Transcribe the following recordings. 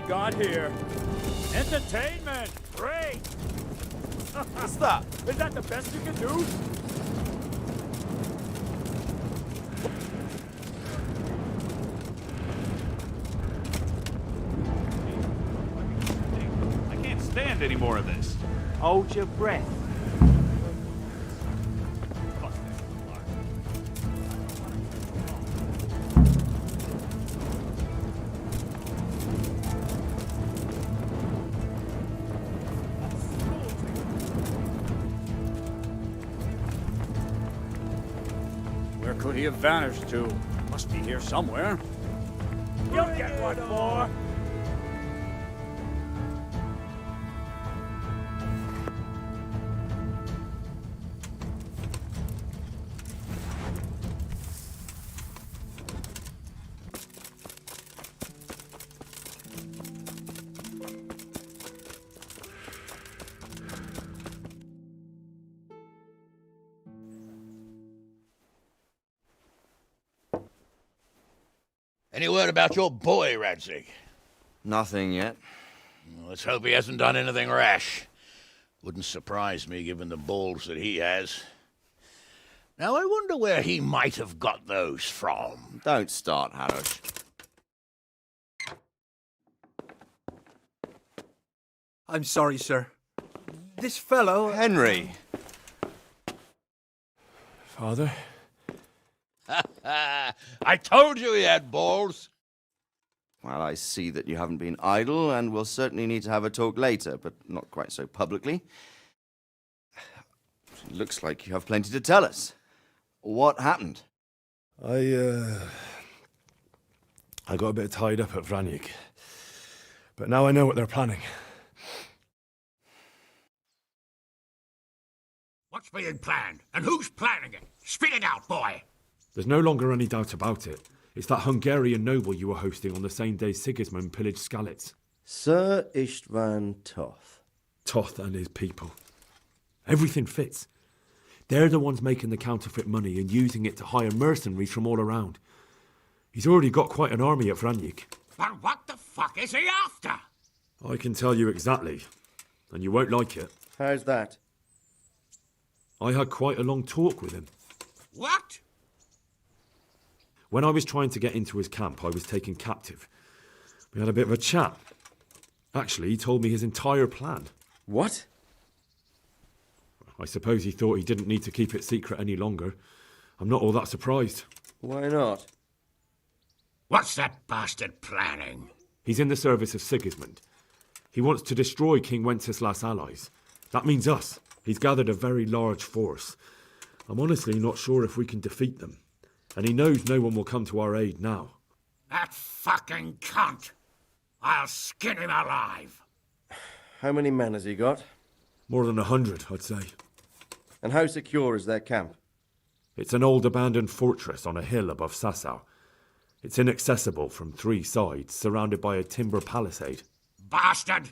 got here? Entertainment! Great! What's that? Is that the best you can do? I can't stand any more of this. Hold your breath. Where could he have vanished to? Must be here somewhere. You'll get what for! Any word about your boy, Radzig? Nothing yet. Let's hope he hasn't done anything rash. Wouldn't surprise me, given the balls that he has. Now, I wonder where he might have got those from. Don't start, Harosh. I'm sorry, sir. This fellow... Henry! Father? I told you he had balls. Well, I see that you haven't been idle, and we'll certainly need to have a talk later, but not quite so publicly. It looks like you have plenty to tell us. What happened? I got a bit tied up at Vranyik. But now I know what they're planning. What's being planned? And who's planning it? Spit it out, boy! There's no longer any doubt about it. It's that Hungarian noble you were hosting on the same day Sigismund pillaged Skalitz. Sir Istvan Toth. Toth and his people. Everything fits. They're the ones making the counterfeit money and using it to hire mercenaries from all around. He's already got quite an army at Vranyik. But what the fuck is he after? I can tell you exactly, and you won't like it. How's that? I had quite a long talk with him. What? When I was trying to get into his camp, I was taken captive. We had a bit of a chat. Actually, he told me his entire plan. What? I suppose he thought he didn't need to keep it secret any longer. I'm not all that surprised. Why not? What's that bastard planning? He's in the service of Sigismund. He wants to destroy King Wenceslas' allies. That means us. He's gathered a very large force. I'm honestly not sure if we can defeat them. And he knows no one will come to our aid now. That fucking cunt! I'll skin him alive! How many men has he got? More than 100, I'd say. And how secure is their camp? It's an old abandoned fortress on a hill above Sasau. It's inaccessible from 3 sides, surrounded by a timber palisade. Bastard!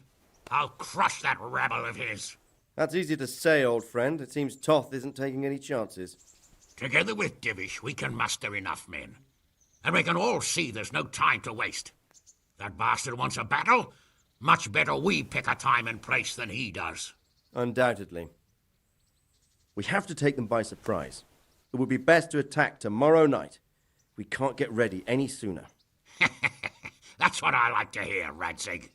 I'll crush that rebel of his! That's easy to say, old friend. It seems Toth isn't taking any chances. Together with Divish, we can muster enough men. And we can all see there's no time to waste. That bastard wants a battle. Much better we pick a time and place than he does. Undoubtedly. We have to take them by surprise. It would be best to attack tomorrow night. We can't get ready any sooner. That's what I like to hear, Radzig.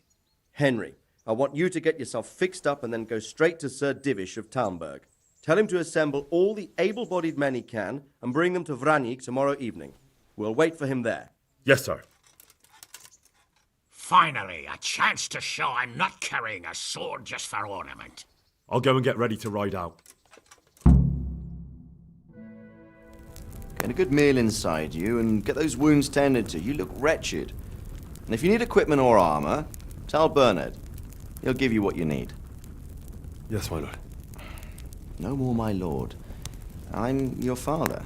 Henry, I want you to get yourself fixed up and then go straight to Sir Divish of Talmberg. Tell him to assemble all the able-bodied men he can and bring them to Vranyik tomorrow evening. We'll wait for him there. Yes, sir. Finally, a chance to show I'm not carrying a sword just for ornament. I'll go and get ready to ride out. Get a good meal inside you and get those wounds tended to. You look wretched. And if you need equipment or armor, tell Bernard. He'll give you what you need. Yes, my lord. No more, my lord. I'm your father.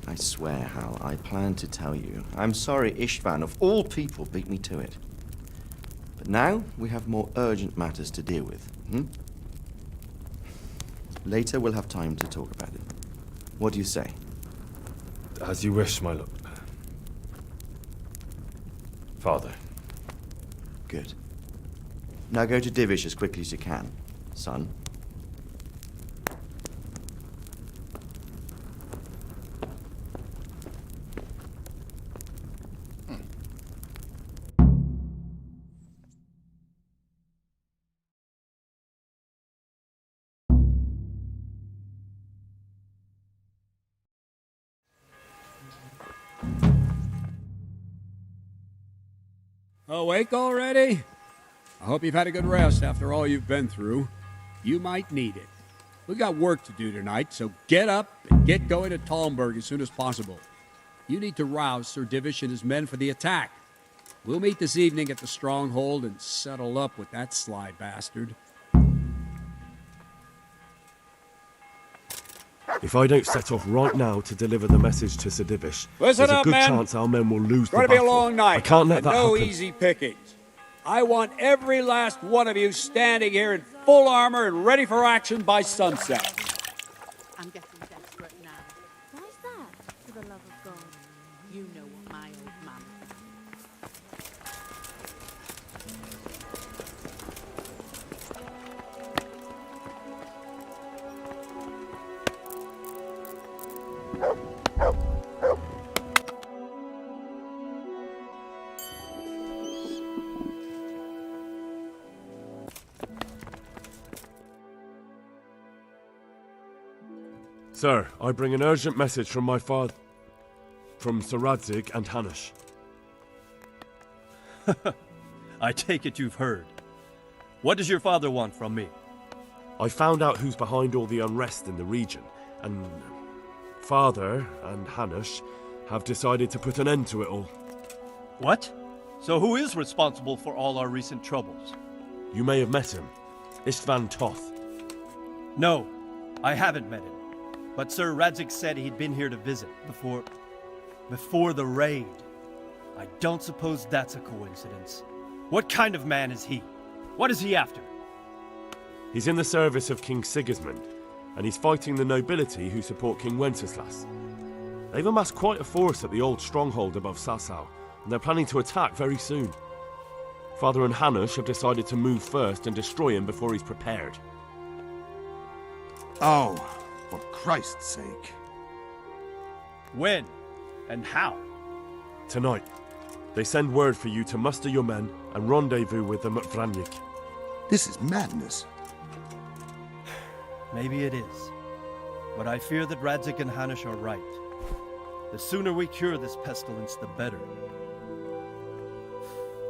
I swear, Hal, I plan to tell you. I'm sorry Istvan, of all people, beat me to it. But now we have more urgent matters to deal with. Later we'll have time to talk about it. What do you say? As you wish, my lord. Father. Good. Now go to Divish as quickly as you can, son. Awake already? I hope you've had a good rest after all you've been through. You might need it. We've got work to do tonight, so get up and get going to Talmberg as soon as possible. You need to rouse Sir Divish and his men for the attack. We'll meet this evening at the stronghold and settle up with that sly bastard. If I don't set off right now to deliver the message to Sir Divish, Listen there's a up, good men. chance our men will lose It's the going battle. to be a long night. I can't let that no happen. easy pickings. I want every last one of you standing here in full armor and ready for action by sunset. I'm getting desperate now. Why's that, for the love of God? You know what my old man is. Sir, I bring an urgent message from my father, from Sir Radzig and Hanush. I take it you've heard. What does your father want from me? I found out who's behind all the unrest in the region, and Father and Hanush have decided to put an end to it all. What? So who is responsible for all our recent troubles? You may have met him, Istvan Toth. No, I haven't met him. But Sir Radzig said he'd been here to visit before the raid. I don't suppose that's a coincidence. What kind of man is he? What is he after? He's in the service of King Sigismund, and he's fighting the nobility who support King Wenceslas. They've amassed quite a force at the old stronghold above Sasau, and they're planning to attack very soon. Father and Hanush have decided to move first and destroy him before he's prepared. Oh, for Christ's sake. When? And how? Tonight, they send word for you to muster your men and rendezvous with them at Vranyik. This is madness. Maybe it is. But I fear that Radzig and Hanush are right. The sooner we cure this pestilence, the better.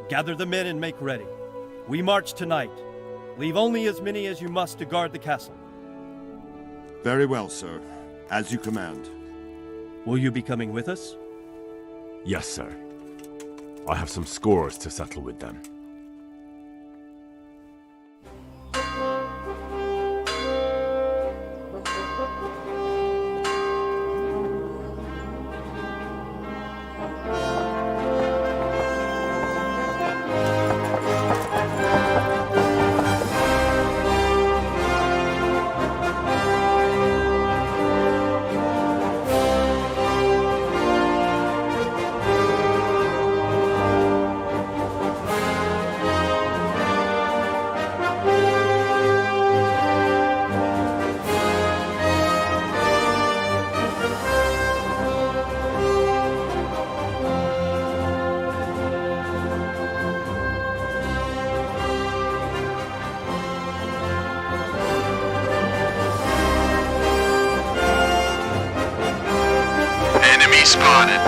Gather the men and make ready. We march tonight. Leave only as many as you must to guard the castle. Very well, sir. As you command. Will you be coming with us? Yes, sir. I have some scores to settle with them. Enemy spotted.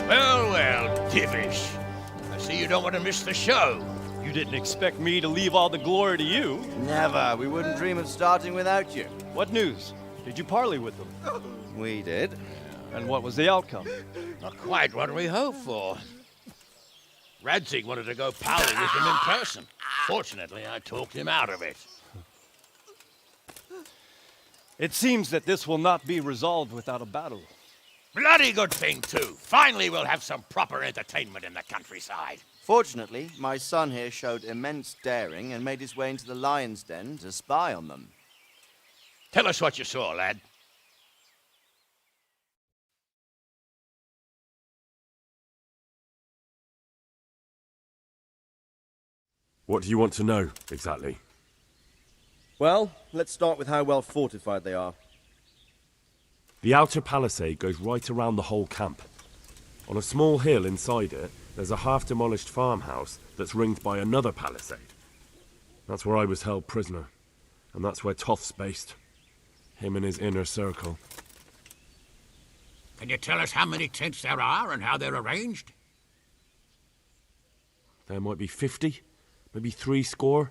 Well, Divish. I see you don't want to miss the show. You didn't expect me to leave all the glory to you. Never. We wouldn't dream of starting without you. What news? Did you parley with them? We did. And what was the outcome? Not quite what we hoped for. Radzig wanted to go powwow with him in person. Fortunately, I talked him out of it. It seems that this will not be resolved without a battle. Bloody good thing, too. Finally, we'll have some proper entertainment in the countryside. Fortunately, my son here showed immense daring and made his way into the lion's den to spy on them. Tell us what you saw, lad. What do you want to know, exactly? Well, let's start with how well fortified they are. The outer palisade goes right around the whole camp. On a small hill inside it, there's a half-demolished farmhouse that's ringed by another palisade. That's where I was held prisoner, and that's where Toth's based. Him and his inner circle. Can you tell us how many tents there are and how they're arranged? There might be 50, maybe 70.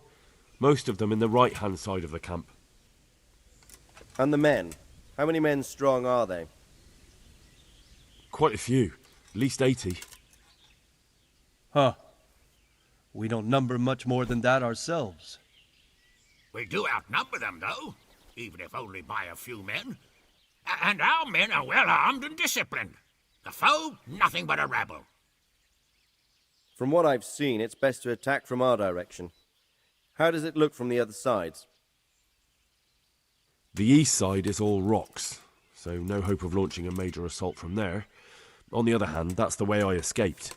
Most of them in the right-hand side of the camp. And the men? How many men strong are they? Quite a few, at least 80. Huh. We don't number much more than that ourselves. We do outnumber them, though, even if only by a few men. And our men are well armed and disciplined. The foe, nothing but a rabble. From what I've seen, it's best to attack from our direction. How does it look from the other sides? The east side is all rocks, so no hope of launching a major assault from there. On the other hand, that's the way I escaped.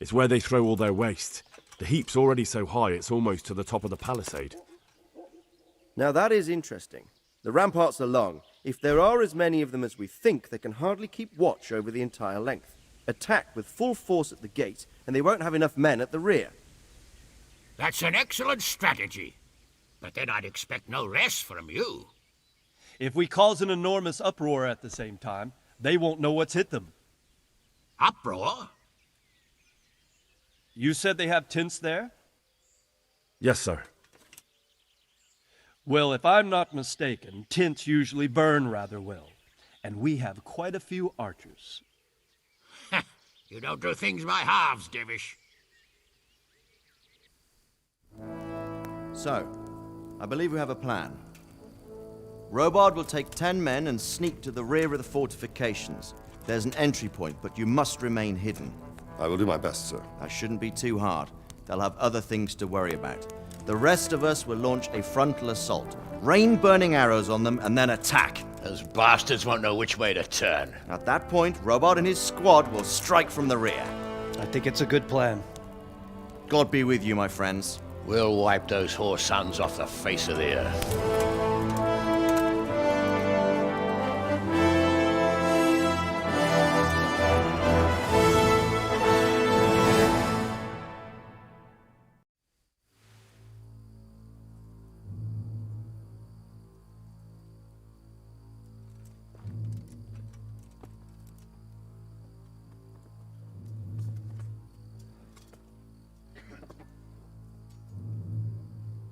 It's where they throw all their waste. The heap's already so high it's almost to the top of the palisade. Now that is interesting. The ramparts are long. If there are as many of them as we think, they can hardly keep watch over the entire length. Attack with full force at the gate, and they won't have enough men at the rear. That's an excellent strategy. But then I'd expect no less from you. If we cause an enormous uproar at the same time, they won't know what's hit them. Uproar? You said they have tents there? Yes, sir. Well, if I'm not mistaken, tents usually burn rather well. And we have quite a few archers. You don't do things by halves, Divish. So, I believe we have a plan. Robard will take 10 men and sneak to the rear of the fortifications. There's an entry point, but you must remain hidden. I will do my best, sir. That shouldn't be too hard. They'll have other things to worry about. The rest of us will launch a frontal assault, rain burning arrows on them, and then attack. Those bastards won't know which way to turn. At that point, Robard and his squad will strike from the rear. I think it's a good plan. God be with you, my friends. We'll wipe those whore sons off the face of the earth.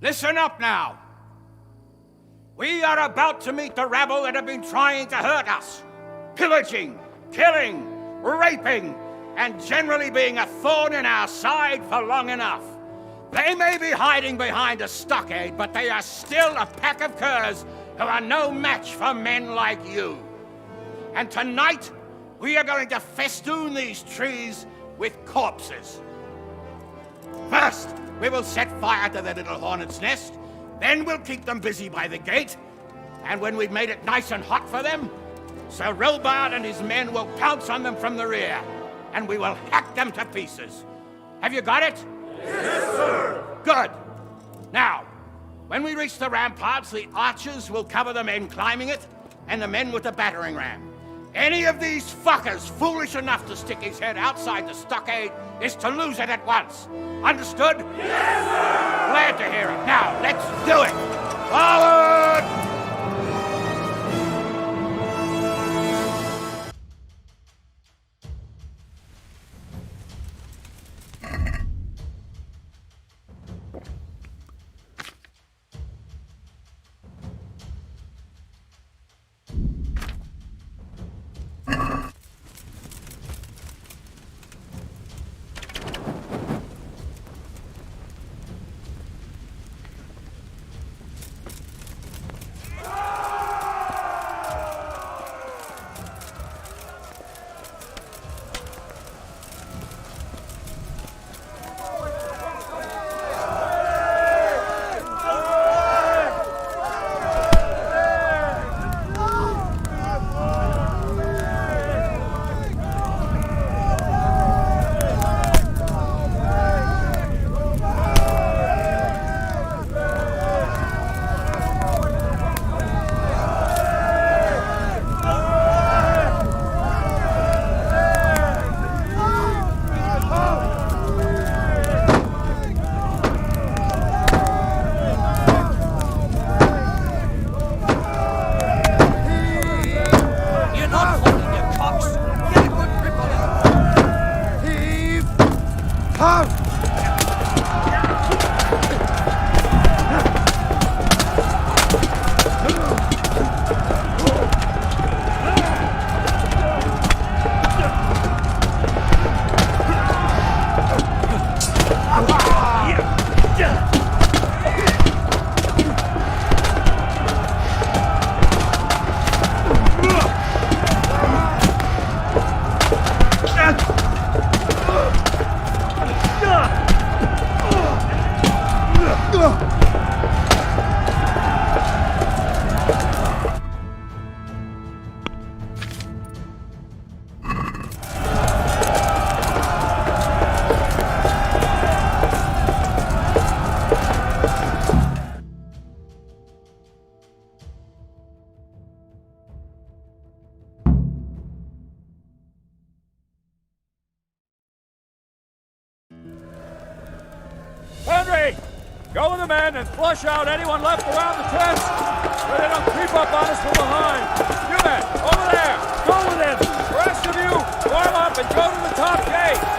Listen up now. We are about to meet the rabble that have been trying to hurt us. Pillaging, killing, raping, and generally being a thorn in our side for long enough. They may be hiding behind a stockade, but they are still a pack of curs who are no match for men like you. And tonight, we are going to festoon these trees with corpses. First, we will set fire to their little hornet's nest. Then we'll keep them busy by the gate. And when we've made it nice and hot for them, Sir Robard and his men will pounce on them from the rear. And we will hack them to pieces. Have you got it? Yes, sir! Good. Now, when we reach the ramparts, the archers will cover the men climbing it, and the men with the battering ram. Any of these fuckers foolish enough to stick his head outside the stockade is to lose it at once. Understood? Yes, sir! Glad to hear it. Now, let's do it! Forward! the men and flush out anyone left around the tents so they don't creep up on us from behind. You men, over there, go with him. The rest of you, form up and go to the top gate.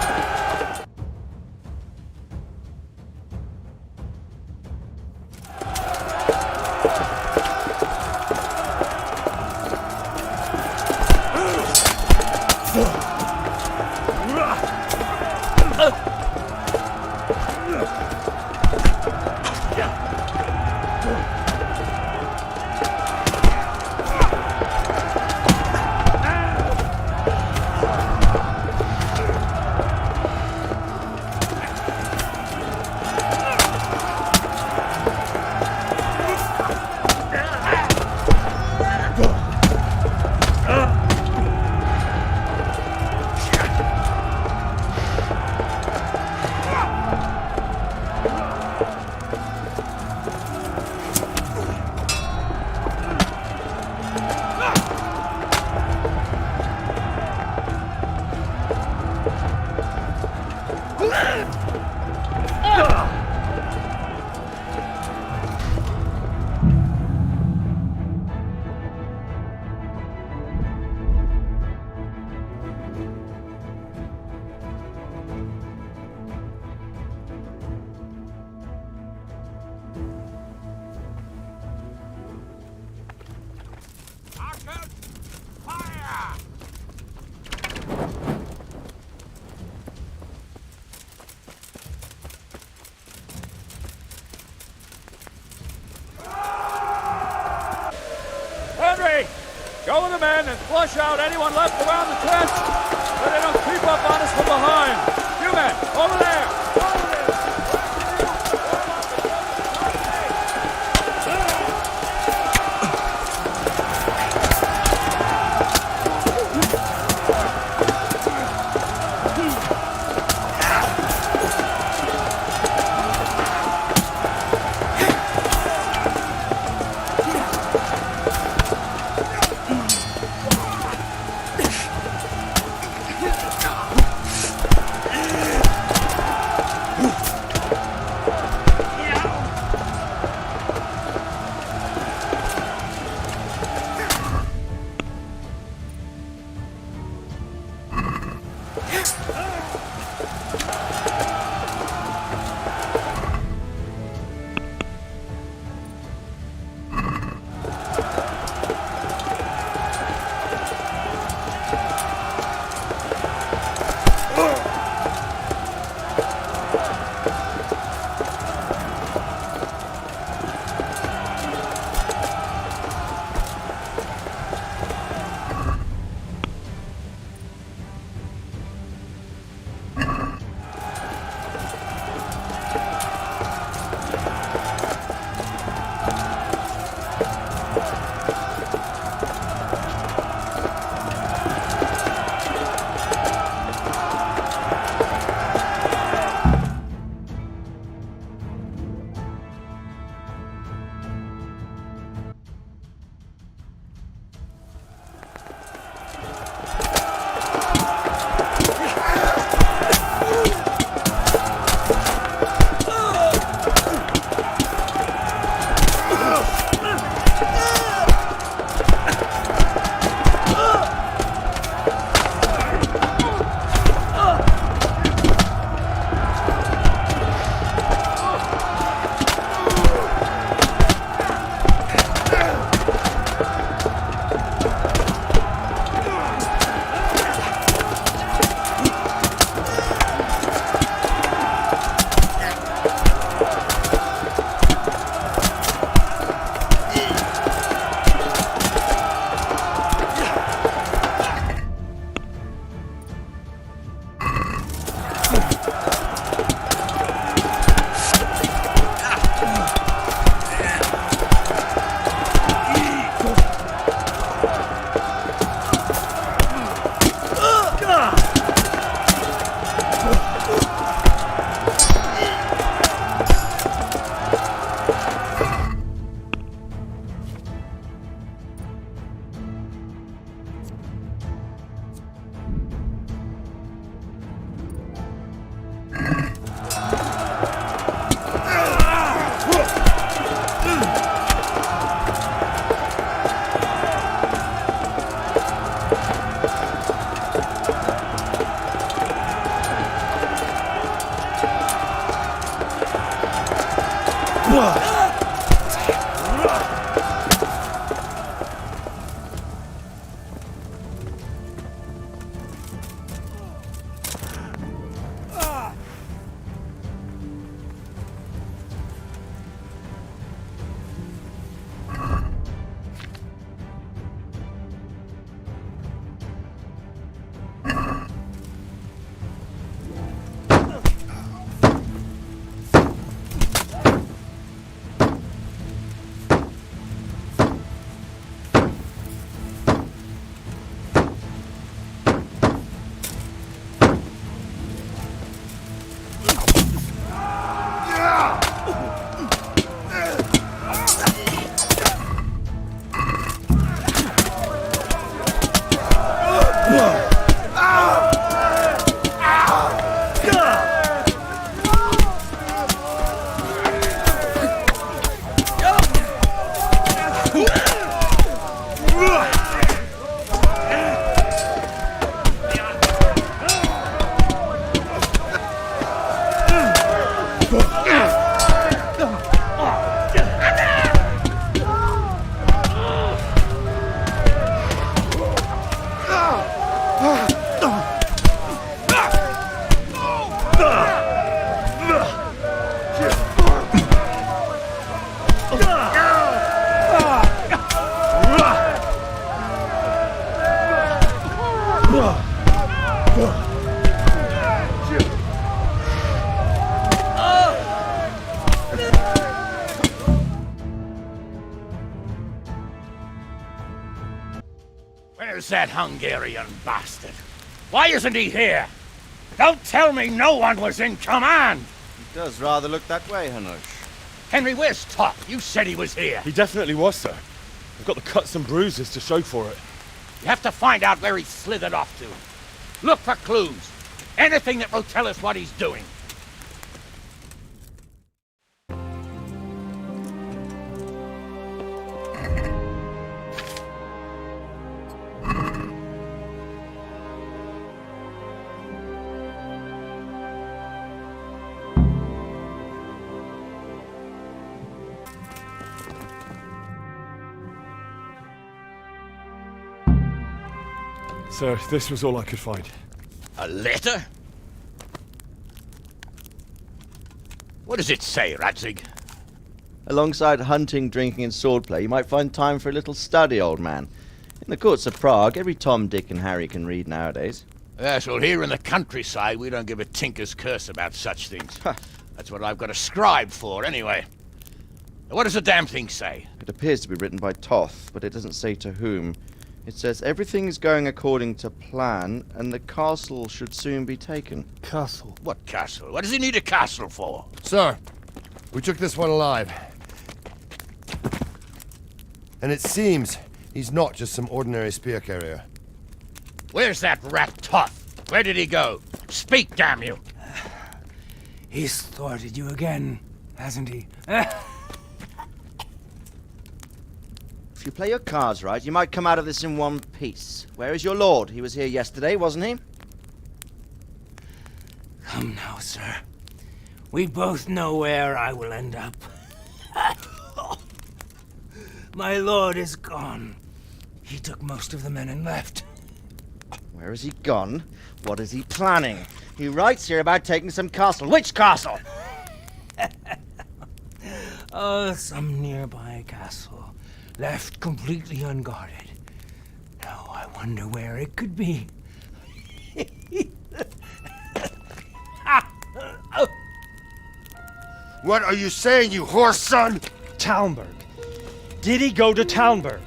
Go with the men and flush out anyone left around the tents so they don't creep up on us from behind. You men, over there, go with him. Where's that Hungarian bastard? Why isn't he here? Don't tell me no one was in command! It does rather look that way, Hanush. Henry, where's Top? You said he was here. He definitely was, sir. I've got the cuts and bruises to show for it. You have to find out where he slithered off to. Look for clues. Anything that will tell us what he's doing. Sir, this was all I could find. A letter? What does it say, Radzig? Alongside hunting, drinking, and swordplay, you might find time for a little study, old man. In the courts of Prague, every Tom, Dick, and Harry can read nowadays. Yes, well, here in the countryside, we don't give a tinker's curse about such things. That's what I've got a scribe for, anyway. What does the damn thing say? It appears to be written by Toth, but it doesn't say to whom. It says everything is going according to plan, and the castle should soon be taken. Castle? What castle? What does he need a castle for? Sir, we took this one alive. And it seems he's not just some ordinary spear carrier. Where's that rat Toth? Where did he go? Speak, damn you! He's thwarted you again, hasn't he? If you play your cards right, you might come out of this in one piece. Where is your lord? He was here yesterday, wasn't he? Come now, sir. We both know where I will end up. My lord is gone. He took most of the men and left. Where has he gone? What is he planning? He writes here about taking some castle. Which castle? Oh, some nearby castle. Left completely unguarded. Now I wonder where it could be. What are you saying, you horse son? Talmberg. Did he go to Talmberg?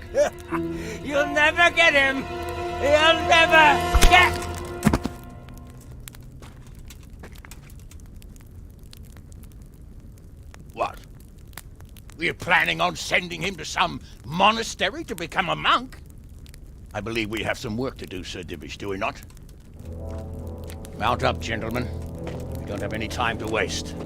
You'll never get him! You'll never get... What? We're planning on sending him to some monastery to become a monk? I believe we have some work to do, Sir Divish, do we not? Mount up, gentlemen. We don't have any time to waste.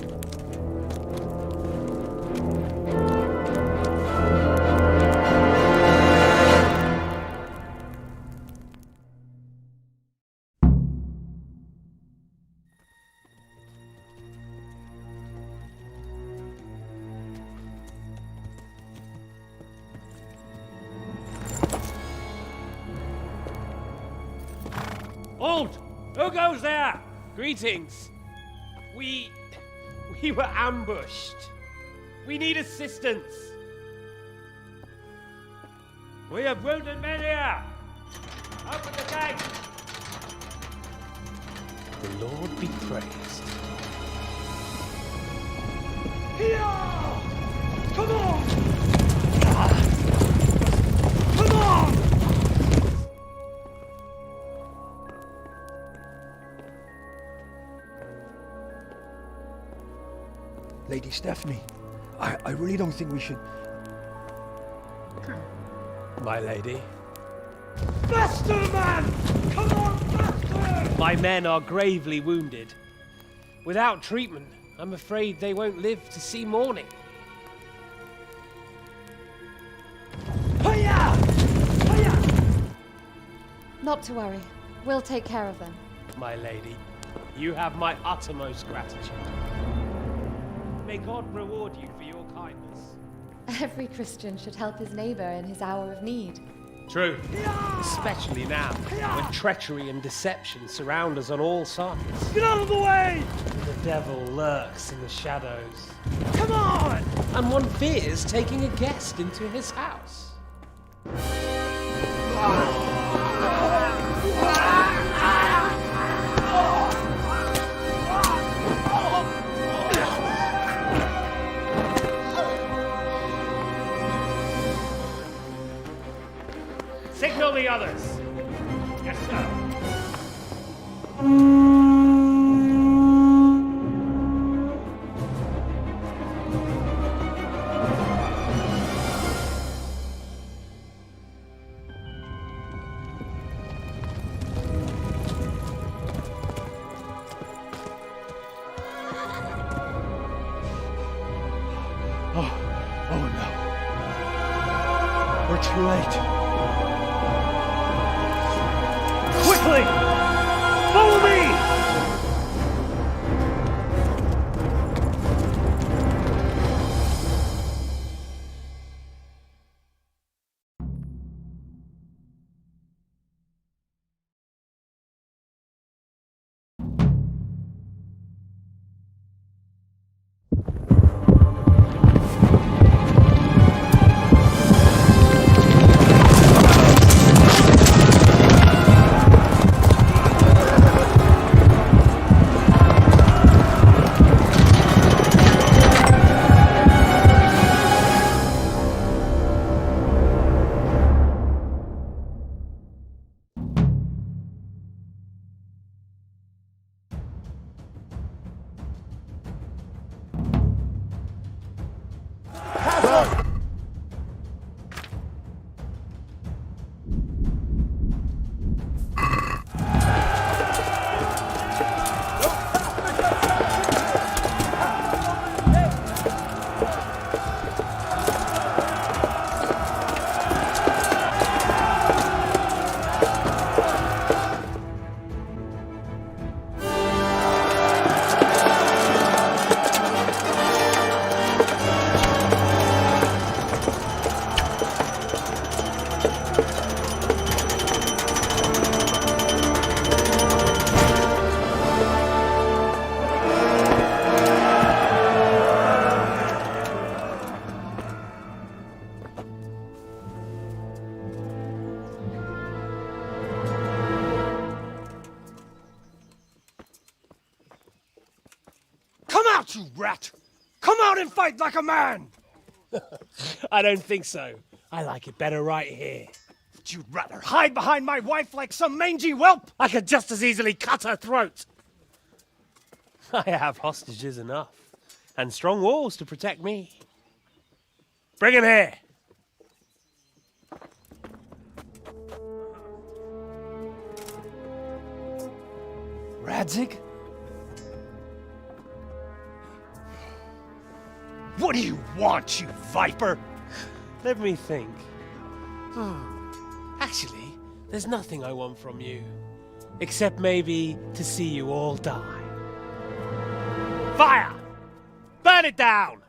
Halt! Who goes there? Greetings. We were ambushed. We need assistance. We have wounded men here. Open the gate. The Lord be praised. Here! Come on! Come on! Lady Stephanie, I really don't think we should... My lady. Faster, man! Come on, faster! My men are gravely wounded. Without treatment, I'm afraid they won't live to see morning. Hiya! Hiya! Not to worry. We'll take care of them. My lady, you have my uttermost gratitude. May God reward you for your kindness. Every Christian should help his neighbor in his hour of need. True. Especially now, when treachery and deception surround us on all sides. Get out of the way! The devil lurks in the shadows. Come on! And one fears taking a guest into his house. Signal the others. Yes, sir. Oh no. We're too late. Quickly! Follow me! Come out, you rat! Come out and fight like a man! I don't think so. I like it better right here. Would you rather hide behind my wife like some mangy whelp? I could just as easily cut her throat. I have hostages enough, and strong walls to protect me. Bring him here. Radzig? What do you want, you viper? Let me think. Actually, there's nothing I want from you, except maybe to see you all die. Fire! Burn it down!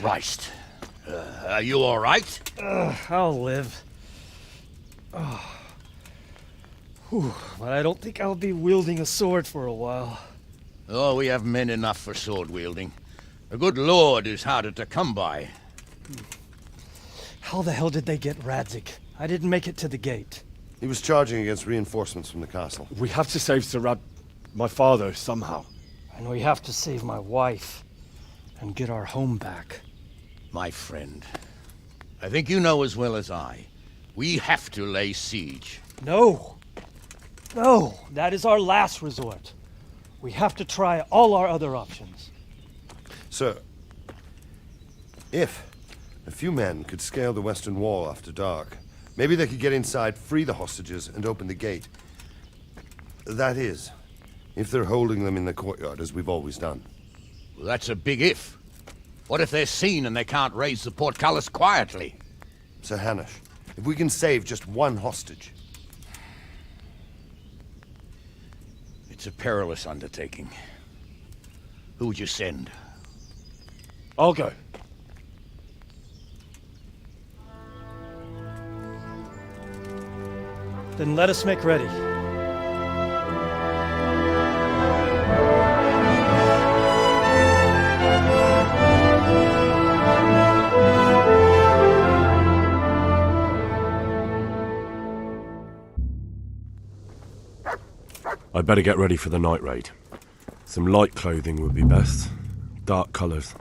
Christ. Are you all right? I'll live. Whew, but I don't think I'll be wielding a sword for a while. Oh, we have men enough for sword wielding. A good lord is harder to come by. How the hell did they get Radzig? I didn't make it to the gate. He was charging against reinforcements from the castle. We have to save Sir my father, somehow. And we have to save my wife and get our home back. My friend, I think you know as well as I. We have to lay siege. No! No! That is our last resort. We have to try all our other options. Sir, if a few men could scale the western wall after dark, maybe they could get inside, free the hostages, and open the gate. That is, if they're holding them in the courtyard, as we've always done. Well, that's a big if. What if they're seen and they can't raise the portcullis quietly? Sir Hanush, if we can save just one hostage. It's a perilous undertaking. Who would you send? I'll go. Then let us make ready. I'd better get ready for the night raid. Some light clothing would be best. Dark colours.